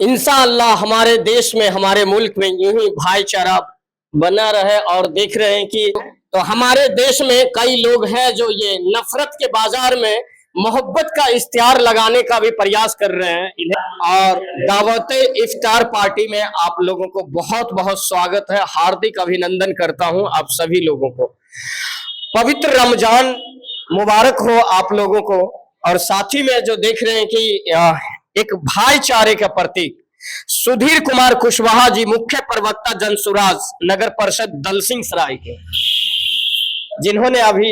इंशाअल्लाह हमारे देश में, हमारे मुल्क में यूं ही भाईचारा बना रहे। और देख रहे हैं कि तो हमारे देश में कई लोग हैं जो ये नफरत के बाजार में मोहब्बत का इश्तिहार लगाने का भी प्रयास कर रहे हैं इन्हें। और दावत इफ्तार पार्टी में आप लोगों को बहुत बहुत स्वागत है, हार्दिक अभिनंदन करता हूं आप सभी लोगों को। पवित्र रमजान मुबारक हो आप लोगों को। और साथ ही में जो देख रहे हैं कि एक भाईचारे का प्रतीक सुधीर कुमार कुशवाहा जी, मुख्य प्रवक्ता जनसुराज नगर परिषद दलसिंह सराय के, जिन्होंने अभी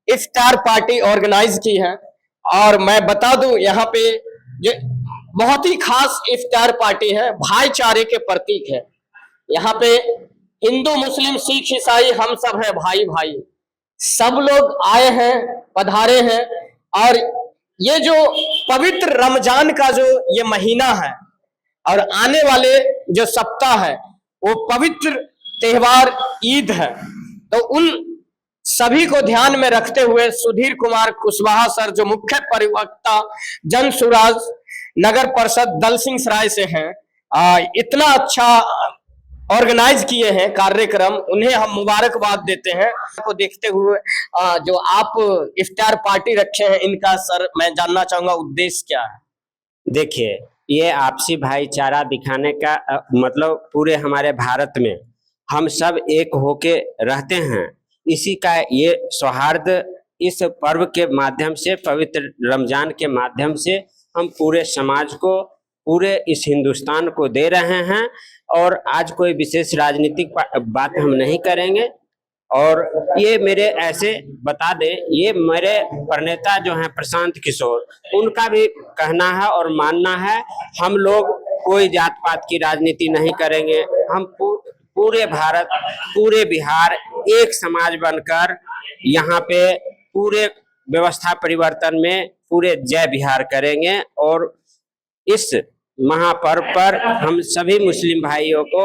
इफ्तार पार्टी ऑर्गेनाइज की है। और मैं बता दूं यहाँ पे जो बहुत ही खास इफ्तार पार्टी है, भाईचारे के प्रतीक है। यहाँ पे हिंदू मुस्लिम सिख ईसाई हम सब है भाई भाई, सब लोग आए हैं, पधारे हैं। और ये जो पवित्र रमजान का जो ये महीना है और आने वाले जो सप्ताह है वो पवित्र त्योहार ईद है, तो उन सभी को ध्यान में रखते हुए सुधीर कुमार कुशवाहा सर जो मुख्य प्रवक्ता जनसुराज नगर परिषद दलसिंह सराय से हैं, इतना अच्छा ऑर्गेनाइज किए हैं कार्यक्रम, उन्हें हम मुबारकबाद देते हैं। को देखते हुए जो आप इफ्तार पार्टी रखे हैं, इनका सर मैं जानना चाहूंगा उद्देश्य क्या है? देखिए, ये आपसी भाईचारा दिखाने का मतलब पूरे हमारे भारत में हम सब एक होके रहते हैं, इसी का ये सौहार्द इस पर्व के माध्यम से, पवित्र रमजान के माध्यम से हम पूरे समाज को, पूरे इस हिंदुस्तान को दे रहे हैं। और आज कोई विशेष राजनीतिक बात हम नहीं करेंगे। और ये मेरे ऐसे बता दें, ये मेरे प्रणेता जो हैं प्रशांत किशोर, उनका भी कहना है और मानना है, हम लोग कोई जात पात की राजनीति नहीं करेंगे। हम पूरे भारत, पूरे बिहार एक समाज बनकर यहाँ पे पूरे व्यवस्था परिवर्तन में पूरे जय बिहार करेंगे। और इस महापर्व पर हम सभी मुस्लिम भाइयों को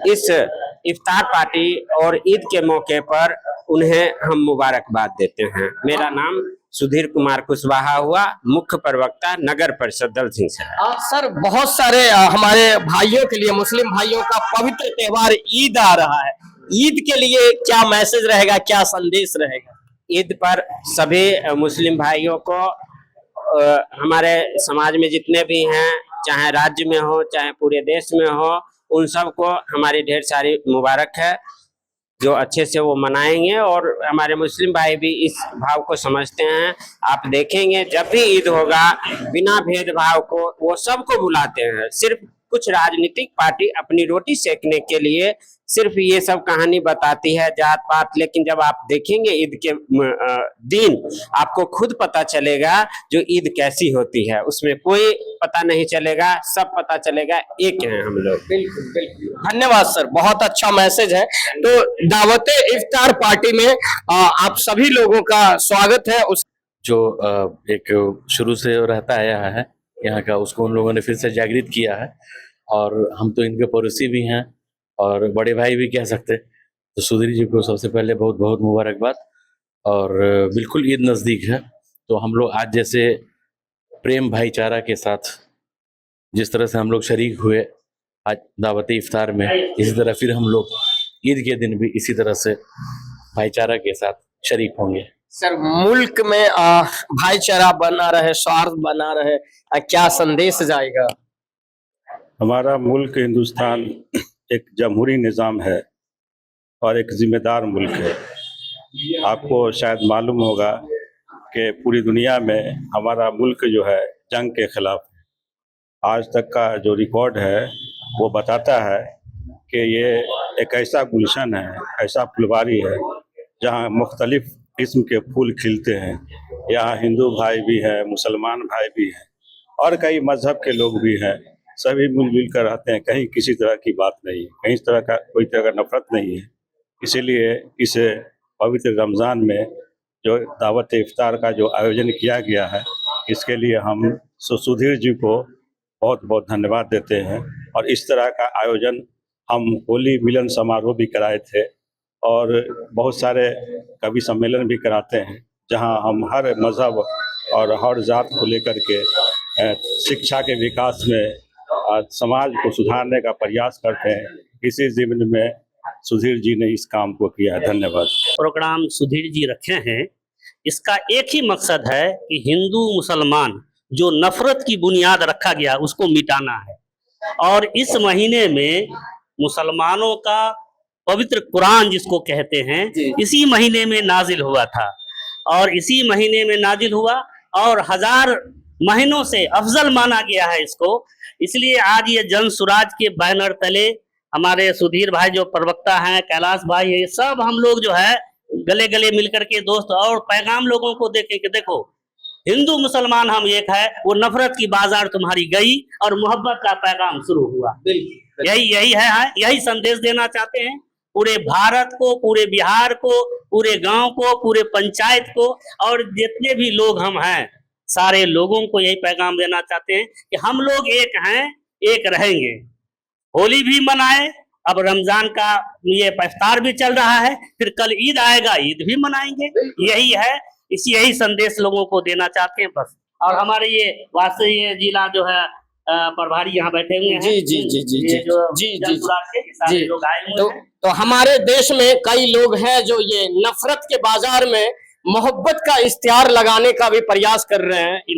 इस इफ्तार पार्टी और ईद के मौके पर उन्हें हम मुबारकबाद देते हैं। मेरा नाम सुधीर कुमार कुशवाहा हुआ, मुख्य प्रवक्ता नगर परिषद दलसिंह सराय। सर, बहुत सारे हमारे भाइयों के लिए, मुस्लिम भाइयों का पवित्र त्योहार ईद आ रहा है, ईद के लिए क्या मैसेज रहेगा, क्या संदेश रहेगा? ईद पर सभी मुस्लिम भाइयों को, हमारे समाज में जितने भी हैं, चाहे राज्य में हो चाहे पूरे देश में हो, उन सबको हमारी ढेर सारी मुबारक है, जो अच्छे से वो मनाएंगे। और हमारे मुस्लिम भाई भी इस भाव को समझते हैं। आप देखेंगे जब भी ईद होगा, बिना भेदभाव को वो सबको बुलाते हैं। सिर्फ कुछ राजनीतिक पार्टी अपनी रोटी सेकने के लिए सिर्फ ये सब कहानी बताती है, जात पात, लेकिन जब आप देखेंगे ईद के दिन, आपको खुद पता चलेगा जो ईद कैसी होती है। उसमें कोई पता नहीं चलेगा, सब पता चलेगा, एक हैं हम लोग। बिल्कुल बिल्कुल, धन्यवाद सर, बहुत अच्छा मैसेज है। तो दावत इफ्तार पार्टी में आप सभी लोगों का स्वागत है। उस जो एक शुरू से रहता आया है यहाँ का, उसको उन लोगों ने फिर से जागृत किया है। और हम तो इनके पड़ोसी भी हैं और बड़े भाई भी कह सकते। तो सुधीर जी को सबसे पहले बहुत बहुत मुबारकबाद। और बिल्कुल ईद नज़दीक है, तो हम लोग आज जैसे प्रेम भाईचारा के साथ जिस तरह से हम लोग शरीक हुए आज दावत इफ्तार में, इसी तरह फिर हम लोग ईद के दिन भी इसी तरह से भाईचारा के साथ शरीक होंगे। सर, मुल्क में भाईचारा बना रहे, सौहार्द बना रहे, क्या संदेश जाएगा? हमारा मुल्क हिंदुस्तान एक जमहूरी निज़ाम है और एक जिम्मेदार मुल्क है। आपको शायद मालूम होगा कि पूरी दुनिया में हमारा मुल्क जो है जंग के खिलाफ है। आज तक का जो रिकॉर्ड है वो बताता है कि ये एक ऐसा गुलशन है, ऐसा फुलवारी है जहाँ मुख्तलिफ किस्म के फूल खिलते हैं। यहाँ हिंदू भाई भी हैं, मुसलमान भाई भी हैं और कई मज़हब के लोग भी हैं। सभी मिलजुल कर रहते हैं, कहीं किसी तरह की बात नहीं है, कहीं तरह का कोई तरह का नफरत नहीं है। इसीलिए इस पवित्र रमज़ान में जो दावत इफ्तार का जो आयोजन किया गया है, इसके लिए हम सुधीर जी को बहुत बहुत धन्यवाद देते हैं। और इस तरह का आयोजन हम होली मिलन समारोह भी कराए थे और बहुत सारे कवि सम्मेलन भी कराते हैं, जहां हम हर मज़हब और हर जात को लेकर के शिक्षा के विकास में समाज को सुधारने का प्रयास करते हैं। इसी ज़िम्न में सुधीर जी ने इस काम को किया। धन्यवाद। प्रोग्राम सुधीर जी रखे हैं, इसका एक ही मकसद है कि हिंदू मुसलमान जो नफरत की बुनियाद रखा गया उसको मिटाना है। और इस महीने में मुसलमानों का पवित्र कुरान जिसको कहते हैं, इसी महीने में नाजिल हुआ था और इसी महीने में नाजिल हुआ और 1000 महीनों से अफजल माना गया है इसको। इसलिए आज ये जन सुराज के बैनर तले हमारे सुधीर भाई जो प्रवक्ता हैं, कैलाश भाई है, ये सब हम लोग जो है गले गले मिलकर के दोस्त और पैगाम लोगों को देखें कि देखो हिंदू मुसलमान हम एक है, वो नफरत की बाजार तुम्हारी गई और मोहब्बत का पैगाम शुरू हुआ। यही है, यही संदेश देना चाहते हैं पूरे भारत को, पूरे बिहार को, पूरे गांव को, पूरे पंचायत को और जितने भी लोग हम हैं सारे लोगों को यही पैगाम देना चाहते हैं कि हम लोग एक हैं, एक रहेंगे। होली भी मनाए, अब रमजान का ये इफ्तार भी चल रहा है, फिर कल ईद आएगा, ईद भी मनाएंगे। यही है, यही संदेश लोगों को देना चाहते हैं बस। और हमारे ये वास्तव जिला जो है प्रभारी यहाँ बैठे हुए हैं। जी जी जी जी जी जी सारे लोग आए हुए हैं। तो हमारे देश में कई लोग हैं जो ये नफरत के बाजार में मोहब्बत का इश्तिहार लगाने का भी प्रयास कर रहे हैं।